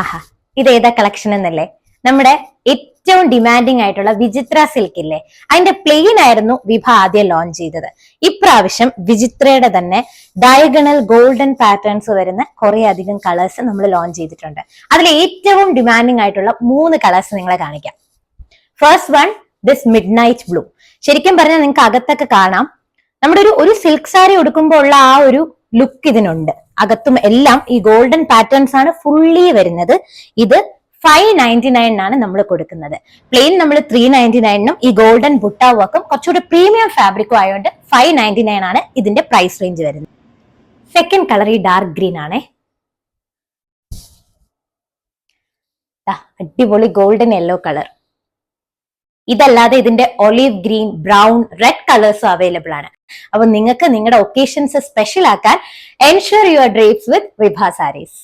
ആഹാ, ഇത് ഏതാ കളക്ഷൻ എന്നല്ലേ? നമ്മുടെ ഏറ്റവും ഡിമാൻഡിങ് ആയിട്ടുള്ള വിചിത്ര സിൽക്ക് ഇല്ലേ, അതിന്റെ പ്ലെയിൻ ആയിരുന്നു വിഭ ആദ്യം ലോഞ്ച് ചെയ്തത്. ഇപ്രാവശ്യം വിചിത്രയുടെ തന്നെ ഡയഗണൽ ഗോൾഡൻ പാറ്റേൺസ് വരുന്ന കുറെ അധികം കളേഴ്സ് നമ്മൾ ലോഞ്ച് ചെയ്തിട്ടുണ്ട്. അതിൽ ഏറ്റവും ഡിമാൻഡിങ് ആയിട്ടുള്ള 3 കളേഴ്സ് നിങ്ങളെ കാണിക്കാം. First one, this mid night blue. ശരിക്കും പറഞ്ഞാൽ നിങ്ങൾക്ക് അകത്തൊക്കെ കാണാം, നമ്മുടെ ഒരു സിൽക്ക് സാരി ഉടുക്കുമ്പോൾ ഉള്ള ആ ഒരു ലുക്ക് ഇതിനുണ്ട്. അകത്തും എല്ലാം ഈ ഗോൾഡൻ പാറ്റേൺസ് ആണ് ഫുള്ളി വരുന്നത്. ഇത് 599 നമ്മൾ കൊടുക്കുന്നത്. പ്ലെയിൻ നമ്മൾ 399 ഈ ഗോൾഡൻ ബുട്ട വർക്കും കുറച്ചുകൂടി പ്രീമിയം ഫാബ്രിക്കും ആയതുകൊണ്ട് 599 ആണ് ഇതിന്റെ പ്രൈസ് റേഞ്ച് വരുന്നത്. സെക്കൻഡ് കളർ ഈ ഡാർക്ക് ഗ്രീൻ ആണേ. അടിപൊളി ഗോൾഡൻ യെല്ലോ കളർ. ഇതല്ലാതെ ഇതിന്റെ ഒലീവ് ഗ്രീൻ, ബ്രൗൺ, റെഡ് കളേഴ്സും അവൈലബിൾ ആണ്. അപ്പൊ നിങ്ങൾക്ക് നിങ്ങളുടെ ഒക്കേഷൻസ് സ്പെഷ്യൽ ആക്കാൻ ensure your drapes with Vibha saris.